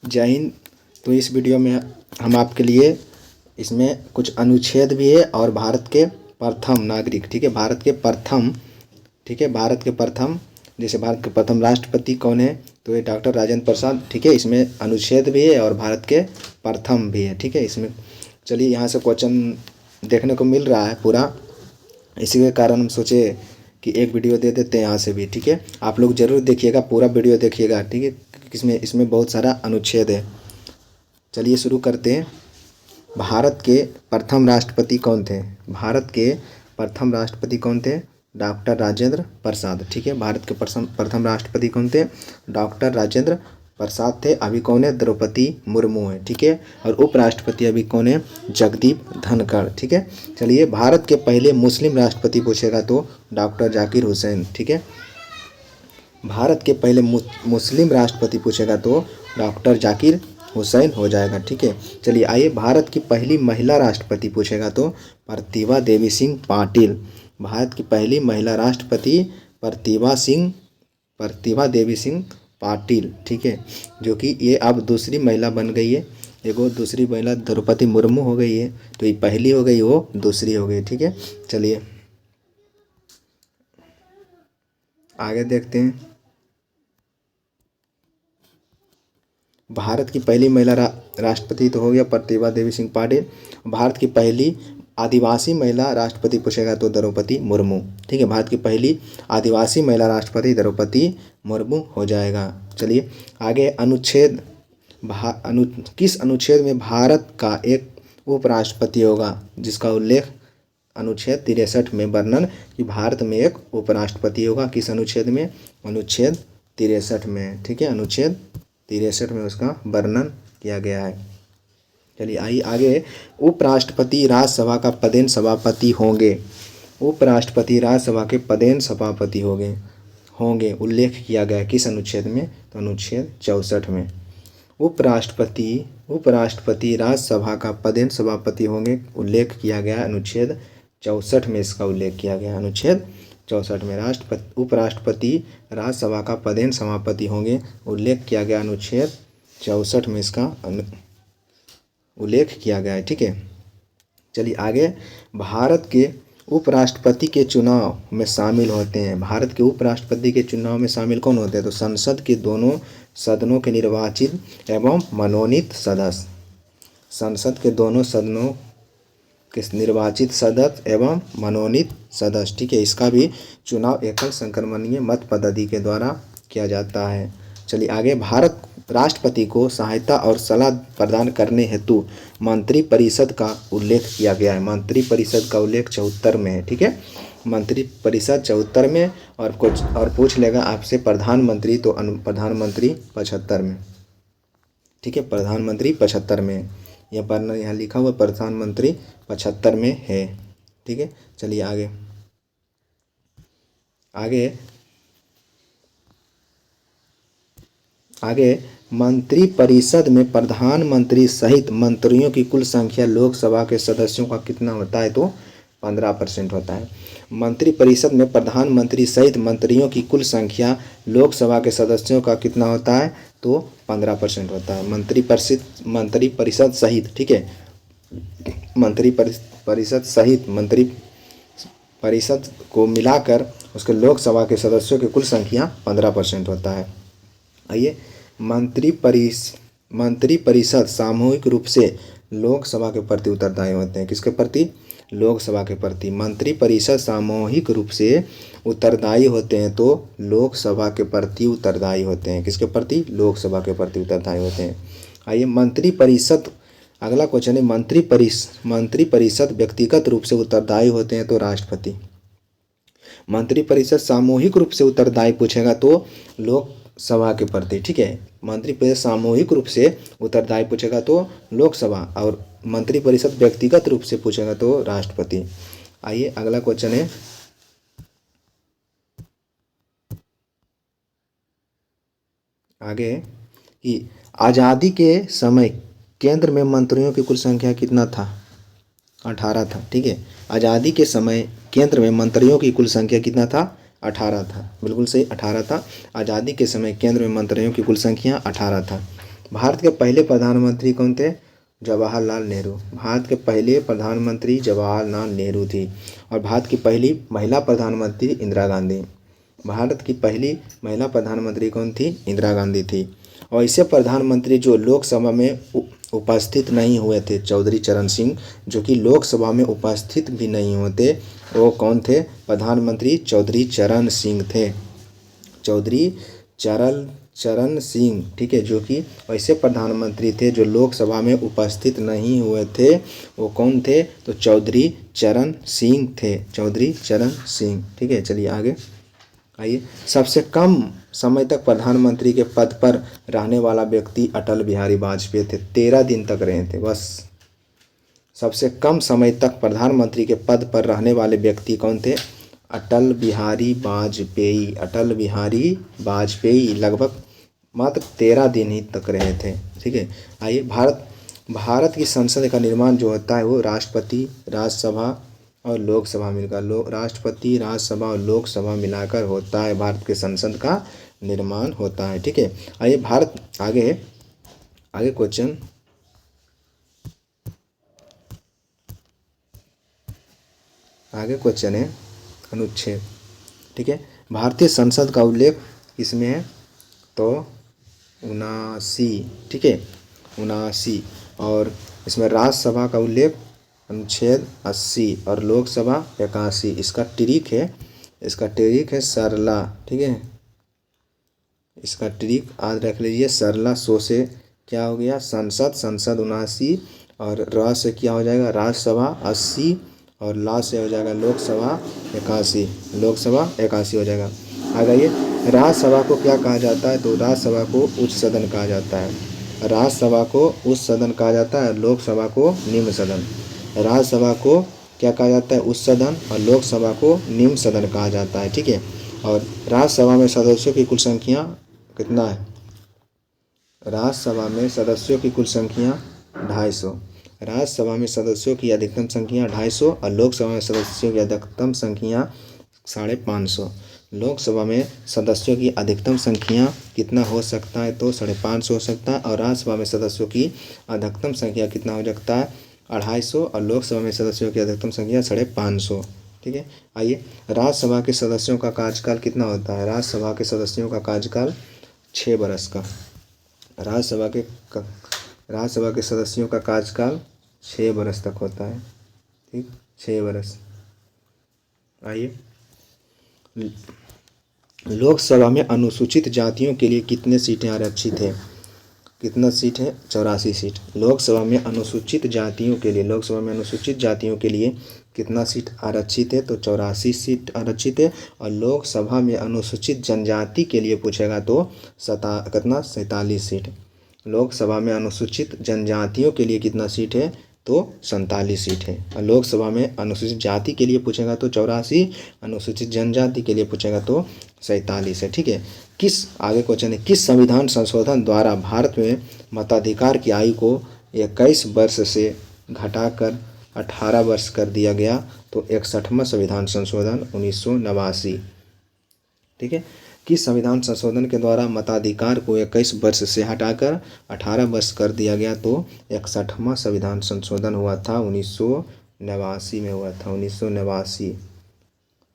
जय हिंद। तो इस वीडियो में हम आपके लिए इसमें कुछ अनुच्छेद भी है और भारत के प्रथम नागरिक, ठीक है, भारत के प्रथम, ठीक है, भारत के प्रथम, जैसे भारत के प्रथम राष्ट्रपति कौन है, तो ये डॉक्टर राजेंद्र प्रसाद, ठीक है। इसमें अनुच्छेद भी है और भारत के प्रथम भी है, ठीक है। इसमें चलिए यहाँ से क्वेश्चन देखने को मिल रहा है पूरा, इसी के कारण हम सोचे कि एक वीडियो दे देते हैं यहाँ से भी, ठीक है। आप लोग ज़रूर देखिएगा, पूरा वीडियो देखिएगा, ठीक है। इसमें बहुत सारा अनुच्छेद है। चलिए शुरू करते हैं। भारत के प्रथम राष्ट्रपति कौन थे? भारत के प्रथम राष्ट्रपति कौन थे? डॉक्टर राजेंद्र प्रसाद, ठीक है। भारत के प्रथम राष्ट्रपति कौन थे? डॉक्टर राजेंद्र प्रसाद थे। अभी कौन है? द्रौपदी मुर्मू है, ठीक है। और उपराष्ट्रपति अभी कौन है? जगदीप धनखड़, ठीक है। चलिए, भारत के पहले मुस्लिम राष्ट्रपति पूछेगा तो डॉक्टर जाकिर हुसैन, ठीक है। भारत के पहले मुस्लिम राष्ट्रपति पूछेगा तो डॉक्टर जाकिर हुसैन हो जाएगा, ठीक है। चलिए आइए, भारत की पहली महिला राष्ट्रपति पूछेगा तो प्रतिभा देवी सिंह पाटिल। भारत की पहली महिला राष्ट्रपति प्रतिभा देवी सिंह पाटिल, ठीक है, जो कि ये अब दूसरी महिला बन गई है। एगो दूसरी महिला द्रौपदी मुर्मू हो गई है, तो ये पहली हो गई, वो दूसरी हो गई, ठीक है। चलिए आगे देखते हैं। भारत की पहली महिला राष्ट्रपति तो हो गया प्रतिभा देवी सिंह पाटिल। भारत की पहली आदिवासी महिला राष्ट्रपति पूछेगा तो द्रौपदी मुर्मू, ठीक है। भारत की पहली आदिवासी महिला राष्ट्रपति द्रौपदी मुर्मू हो जाएगा। चलिए आगे, अनुच्छेद किस अनुच्छेद में भारत का एक उपराष्ट्रपति होगा, जिसका उल्लेख अनुच्छेद 63 में वर्णन कि भारत में एक उपराष्ट्रपति होगा। किस अनुच्छेद में? अनुच्छेद 63 में, ठीक है। अनुच्छेद 63 में उसका वर्णन किया गया है। चलिए आइए आगे, उपराष्ट्रपति राज्यसभा का पदेन सभापति होंगे। उपराष्ट्रपति राज्यसभा के पदेन सभापति होंगे उल्लेख किया गया किस अनुच्छेद में? तो अनुच्छेद 64 में। उपराष्ट्रपति राज्यसभा का पदेन सभापति होंगे उल्लेख किया गया अनुच्छेद 64 में, इसका उल्लेख किया गया अनुच्छेद 64 में। उपराष्ट्रपति राज्यसभा का पदेन सभापति होंगे उल्लेख किया गया अनुच्छेद 64 में, इसका उल्लेख किया गया है, ठीक है। चलिए आगे, भारत के उपराष्ट्रपति के चुनाव में शामिल होते हैं। भारत के उपराष्ट्रपति के चुनाव में शामिल कौन होते हैं? तो संसद के दोनों सदनों के निर्वाचित एवं मनोनीत सदस्य। संसद के दोनों सदनों के निर्वाचित सदस्य एवं मनोनीत सदस्य, ठीक है। इसका भी चुनाव एकल संक्रमणीय मत पद्धति के द्वारा किया जाता है। चलिए आगे, भारत राष्ट्रपति को सहायता और सलाह प्रदान करने हेतु मंत्रिपरिषद का उल्लेख किया गया है। मंत्रिपरिषद का उल्लेख 74 में है, ठीक है। मंत्रिपरिषद 74 में, और पूछ लेगा आपसे प्रधानमंत्री, तो प्रधानमंत्री 75 में, ठीक है। प्रधानमंत्री 75 में, यह वर्णन यहाँ लिखा हुआ प्रधानमंत्री 75 में है, ठीक है। चलिए आगे मंत्रिपरिषद में प्रधानमंत्री सहित मंत्रियों की कुल संख्या लोकसभा के सदस्यों का कितना होता है? तो 15% होता है। मंत्रिपरिषद में प्रधानमंत्री सहित मंत्रियों की कुल संख्या लोकसभा के सदस्यों का कितना होता है? तो 15% होता है। मंत्रिपरिषद सहित, ठीक है, मंत्रिपरिषद सहित मंत्रिपरिषद को मिलाकर उसके लोकसभा के सदस्यों की कुल संख्या 15% होता है। आइए, मंत्रिपरिषद सामूहिक रूप से लोकसभा के प्रति उत्तरदायी होते हैं। किसके प्रति? लोकसभा के प्रति। मंत्रिपरिषद सामूहिक रूप से उत्तरदायी होते हैं तो लोकसभा के प्रति उत्तरदायी होते हैं। किसके प्रति? लोकसभा के प्रति उत्तरदायी होते हैं। आइए, मंत्रिपरिषद, अगला क्वेश्चन है, मंत्रिपरिषद व्यक्तिगत रूप से उत्तरदायी होते हैं तो राष्ट्रपति। मंत्रिपरिषद सामूहिक रूप से उत्तरदायी पूछेगा तो लोकसभा के प्रति, ठीक है। मंत्रिपरिषद सामूहिक रूप से उत्तरदायी पूछेगा तो लोकसभा, और मंत्रिपरिषद व्यक्तिगत रूप से पूछेगा तो राष्ट्रपति। आइए अगला क्वेश्चन है, आगे कि आज़ादी के समय केंद्र में मंत्रियों की कुल संख्या कितना था? 18 था, ठीक है। आज़ादी के समय केंद्र में मंत्रियों की कुल संख्या कितना था? 18 था, बिल्कुल सही, 18 था। आज़ादी के समय केंद्र में मंत्रियों की कुल संख्या 18 था। भारत के पहले प्रधानमंत्री कौन थे? जवाहरलाल नेहरू। भारत के पहले प्रधानमंत्री जवाहरलाल नेहरू थी। और भारत की पहली महिला प्रधानमंत्री इंदिरा गांधी। भारत की पहली महिला प्रधानमंत्री कौन थी? इंदिरा गांधी थी। और ऐसे प्रधानमंत्री जो लोकसभा में उपस्थित नहीं हुए थे, चौधरी चरण सिंह, जो कि लोकसभा में उपस्थित भी नहीं होते, वो कौन थे? प्रधानमंत्री चौधरी चरण सिंह थे। चौधरी चरण सिंह, ठीक है, जो कि ऐसे प्रधानमंत्री थे जो लोकसभा में उपस्थित नहीं हुए थे, वो कौन थे? तो चौधरी चरण सिंह थे। चौधरी चरण सिंह, ठीक है। चलिए आगे आइए। सबसे कम समय तक प्रधानमंत्री के पद पर रहने वाला व्यक्ति अटल बिहारी वाजपेयी थे। 13 दिन तक रहे थे बस। सबसे कम समय तक प्रधानमंत्री के पद पर रहने वाले व्यक्ति कौन थे? अटल बिहारी वाजपेयी। अटल बिहारी वाजपेयी लगभग मात्र 13 दिन ही तक रहे थे, ठीक है। आइए, भारत की संसद का निर्माण जो होता है वो राष्ट्रपति, राज्यसभा और लोकसभा मिलकर, राष्ट्रपति, राज्यसभा और लोकसभा मिलाकर होता है। भारत के संसद का निर्माण होता है, ठीक है। आइए भारत आगे क्वेश्चन। आगे क्वेश्चन है अनुच्छेद, ठीक है। भारतीय संसद का उल्लेख किसमें है? तो 79, ठीक है, 79। और इसमें राज्यसभा का उल्लेख अनुच्छेद 80 और लोकसभा 81। इसका ट्रिक है सरला, ठीक है। इसका ट्रिक आज रख लीजिए। सरला सो से क्या हो गया? संसद 79 और र से क्या हो जाएगा? राज्यसभा 80 और ला से हो जाएगा लोकसभा 81। लोकसभा 81 हो जाएगा। आ जाइए, राज्यसभा को क्या कहा जाता है? तो राज्यसभा को उच्च सदन कहा जाता है। राज्यसभा को उच्च सदन कहा जाता है, लोकसभा को निम्न सदन। राज्यसभा को क्या कहा जाता है? उच्च सदन, और लोकसभा को निम्न सदन कहा जाता है, ठीक है। और राज्यसभा में सदस्यों की कुल संख्या कितना है? राज्यसभा में सदस्यों की कुल संख्या 250। राज्यसभा में सदस्यों की अधिकतम संख्या 250 और लोकसभा में सदस्यों की अधिकतम संख्या 550। लोकसभा में सदस्यों की अधिकतम संख्या कितना हो सकता है? तो 550 हो सकता है। और राज्यसभा में सदस्यों की अधिकतम संख्या कितना हो सकता है? 250 और लोकसभा में सदस्यों की अधिकतम संख्या 550, ठीक है। आइए, राज्यसभा के सदस्यों का कार्यकाल कितना होता है? राज्यसभा के सदस्यों का कार्यकाल 6 वर्ष का। राज्यसभा के सदस्यों का कार्यकाल 6 वर्ष तक होता है, ठीक, 6 वर्ष। आइए, लोकसभा में अनुसूचित जातियों के लिए कितने सीटें आरक्षित है? कितना सीट है? 84 सीट। लोकसभा में अनुसूचित जातियों के लिए कितना सीट आरक्षित है? तो 84 सीट आरक्षित है। और लोकसभा में अनुसूचित जनजाति के लिए पूछेगा तो कितना? 47 सीट। लोकसभा में अनुसूचित जनजातियों के लिए कितना सीट है? तो 47 सीट है। और लोकसभा में अनुसूचित जाति के लिए पूछेगा तो 84, अनुसूचित जनजाति के लिए पूछेगा तो 47 है, ठीक है। आगे क्वेश्चन है, किस संविधान संशोधन द्वारा भारत में मताधिकार की आयु को 21 वर्ष से घटाकर 18 वर्ष कर दिया गया? तो 61वां संविधान संशोधन 1989, ठीक है। किस संविधान संशोधन के द्वारा मताधिकार को 21 वर्ष से हटाकर 18 वर्ष कर दिया गया? तो 61वां संविधान संशोधन हुआ था 1989 में हुआ था, 1989,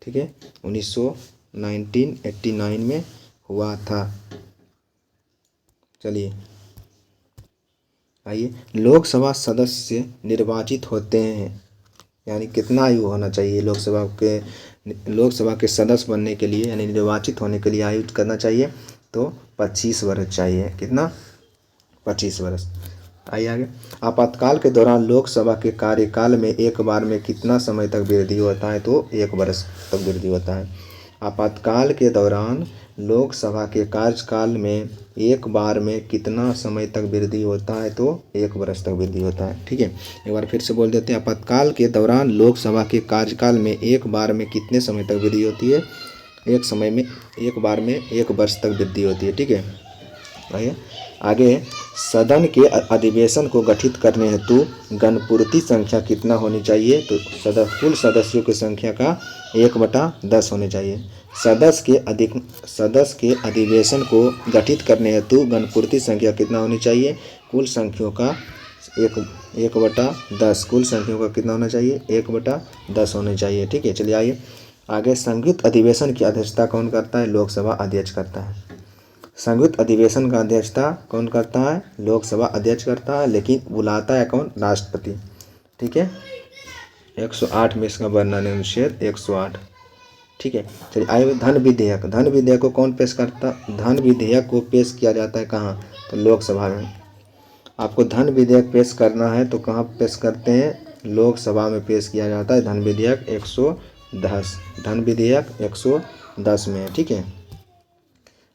ठीक है, 1989 में हुआ था। चलिए आइए, लोकसभा सदस्य निर्वाचित होते हैं, यानी कितना आयु होना चाहिए लोकसभा के सदस्य बनने के लिए, यानी निर्वाचित होने के लिए आयु करना चाहिए? तो 25 वर्ष चाहिए। कितना? 25 वर्ष। आइए आगे, आपातकाल के दौरान लोकसभा के कार्यकाल में एक बार में कितना समय तक वृद्धि होता है? तो 1 वर्ष तक वृद्धि होता है। आपातकाल के दौरान लोकसभा के कार्यकाल में एक बार में कितना समय तक वृद्धि होता है? तो 1 वर्ष तक वृद्धि होता है, ठीक है। एक बार फिर से बोल देते हैं, आपातकाल के दौरान लोकसभा के कार्यकाल में एक बार में कितने समय तक वृद्धि होती है? एक बार में 1 वर्ष तक वृद्धि होती है, ठीक है। आइए, आगे सदन के अधिवेशन को गठित करने हेतु गणपूर्ति संख्या कितना होनी चाहिए? तो कुल सदस्यों की संख्या का 1/10 होनी चाहिए। सदस्य के अधिवेशन को गठित करने हेतु गणपूर्ति संख्या कितना होनी चाहिए? कुल संख्याओं का 1/10। कुल संख्याओं का कितना होना चाहिए? 1/10 होनी चाहिए। ठीक है, चलिए आइए आगे। संयुक्त अधिवेशन की अध्यक्षता कौन करता है? लोकसभा अध्यक्ष करता है। संयुक्त अधिवेशन का अध्यक्षता कौन करता है? लोकसभा अध्यक्ष करता है, लेकिन बुलाता है कौन? राष्ट्रपति। ठीक है, 108 में इसका वर्णन है, अनुच्छेद 108। ठीक है, चलिए आइए। धन विधेयक। धन विधेयक को कौन पेश करता? धन विधेयक को पेश किया जाता है कहाँ? तो लोकसभा में। आपको धन विधेयक पेश करना है तो कहाँ पेश करते हैं? लोकसभा में पेश किया जाता है। धन विधेयक 110, धन विधेयक 110 में है। ठीक है,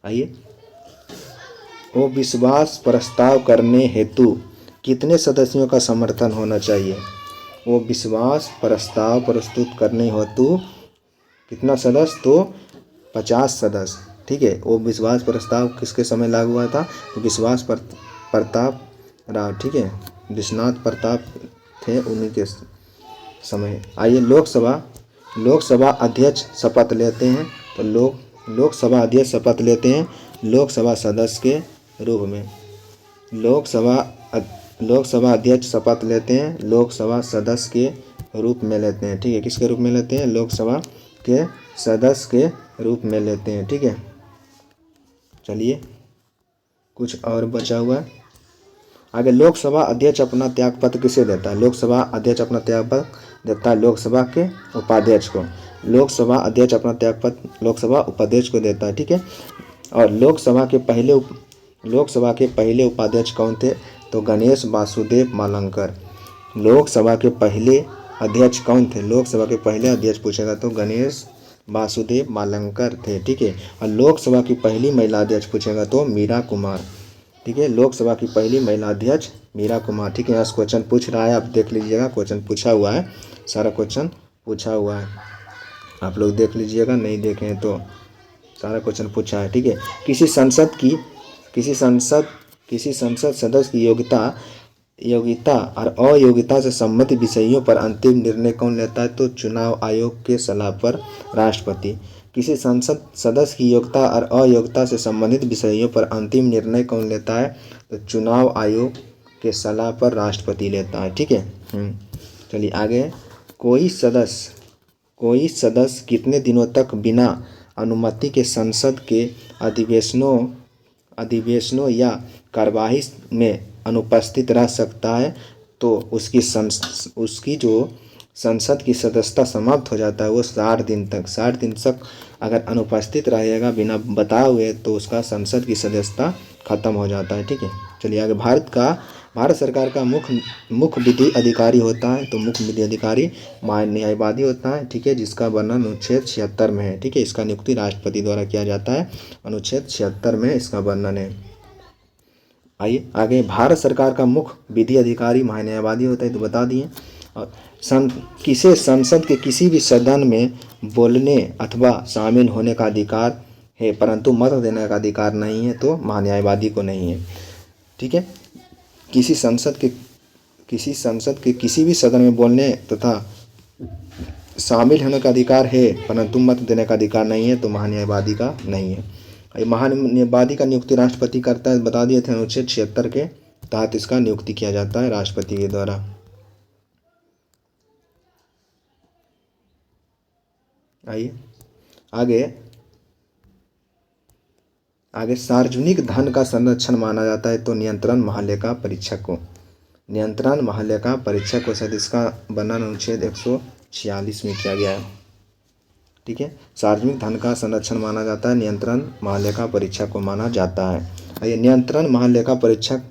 आइए। वो विश्वास प्रस्ताव करने हेतु कितने सदस्यों का समर्थन होना चाहिए? वो विश्वास प्रस्ताव प्रस्तुत करने हेतु कितना सदस्य? तो 50 सदस्य। ठीक है, वो विश्वास प्रस्ताव किसके समय लागू हुआ था? तो विश्वास प्रताप राव। ठीक है, विश्वनाथ प्रताप थे, उन्हीं के समय। आइए। लोकसभा अध्यक्ष शपथ लेते हैं। तो लोकसभा अध्यक्ष शपथ लेते हैं लोकसभा सदस्य के रूप में। लोकसभा अध्यक्ष शपथ लेते हैं लोकसभा सदस्य के रूप में लेते हैं। ठीक है, किसके रूप में लेते हैं? लोकसभा के सदस्य के रूप में लेते हैं। ठीक है, चलिए कुछ और बचा हुआ है आगे। लोकसभा अध्यक्ष अपना त्यागपत्र किसे देता है? लोकसभा अध्यक्ष अपना त्यागपत्र देता है लोकसभा के उपाध्यक्ष को। लोकसभा अध्यक्ष अपना त्यागपत्र लोकसभा उपाध्यक्ष को देता है। ठीक है, और लोकसभा के पहले उपाध्यक्ष कौन थे? तो गणेश वासुदेव मालंकर। लोकसभा के पहले अध्यक्ष कौन थे? लोकसभा के पहले अध्यक्ष पूछेगा तो गणेश वासुदेव मालंकर थे। ठीक है, और लोकसभा की पहली महिला अध्यक्ष पूछेगा तो मीरा कुमार। ठीक है, लोकसभा की पहली महिला अध्यक्ष मीरा कुमार। ठीक है, यहाँ क्वेश्चन पूछ रहा है, आप देख लीजिएगा। क्वेश्चन पूछा हुआ है, सारा क्वेश्चन पूछा हुआ है, आप लोग देख लीजिएगा। नहीं देखें तो सारा क्वेश्चन पूछा है। ठीक है, किसी संसद सदस्य की योग्यता और अयोग्यता से संबंधित विषयों पर अंतिम निर्णय कौन लेता है? तो चुनाव आयोग के सलाह पर राष्ट्रपति। किसी संसद सदस्य की योग्यता और अयोग्यता से संबंधित विषयों पर अंतिम निर्णय कौन लेता है? तो चुनाव आयोग के सलाह पर राष्ट्रपति लेता है। ठीक है, चलिए आगे। कोई सदस्य कितने दिनों तक बिना अनुमति के संसद के अधिवेशनों या कार्यवाही में अनुपस्थित रह सकता है? तो उसकी जो संसद की सदस्यता समाप्त हो जाता है वो 60 दिन तक अगर अनुपस्थित रहेगा बिना बताए हुए तो उसका संसद की सदस्यता खत्म हो जाता है। ठीक है, चलिए आगे। भारत सरकार का मुख्य विधि अधिकारी होता है। तो मुख्य विधि अधिकारी न्यायवादी होता है। ठीक है, जिसका वर्णन अनुच्छेद 76 में है। ठीक है, इसका नियुक्ति राष्ट्रपति द्वारा किया जाता है। अनुच्छेद 76 में इसका वर्णन है। आइए आगे। भारत सरकार का मुख्य विधि अधिकारी महान्यायवादी होता है, तो बता दिए। और किसे संसद के किसी भी सदन में बोलने अथवा शामिल होने का अधिकार है परंतु मत देने का अधिकार नहीं है? तो महान्यायवादी को नहीं है। ठीक है, किसी संसद के किसी भी सदन में बोलने तथा शामिल होने का अधिकार है परंतु मत देने का अधिकार नहीं है, तो महान्यायवादी का नहीं है। महान्यायवादी का नियुक्ति राष्ट्रपति करता है, बता दिए थे। अनुच्छेद 76 के तहत इसका नियुक्ति किया जाता है राष्ट्रपति के द्वारा। आइए आगे सार्वजनिक धन का संरक्षण माना जाता है तो नियंत्रण महालेखा परीक्षक को। नियंत्रण महालेखा परीक्षक को शायद इसका वर्णन अनुच्छेद 146 में किया गया है। ठीक है, सार्वजनिक धन का संरक्षण माना जाता है, नियंत्रण महालेखा परीक्षक को माना जाता है। नियंत्रण महालेखा परीक्षक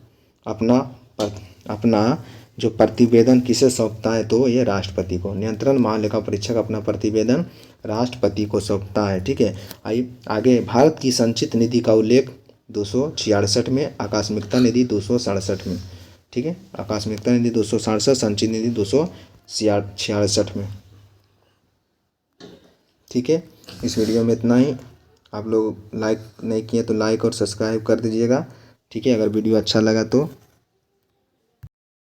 अपना जो प्रतिवेदन किसे सौंपता है? तो ये राष्ट्रपति को। नियंत्रण महालेखा परीक्षक अपना प्रतिवेदन राष्ट्रपति को सौंपता है। ठीक है, आगे। भारत की संचित निधि का उल्लेख 266 में, आकस्मिकता निधि 267 में। ठीक है, आकस्मिकता निधि 267, संचित निधि 266 में। ठीक है, इस वीडियो में इतना ही। आप लोग लाइक नहीं किए तो लाइक और सब्सक्राइब कर दीजिएगा। ठीक है। अगर वीडियो अच्छा लगा तो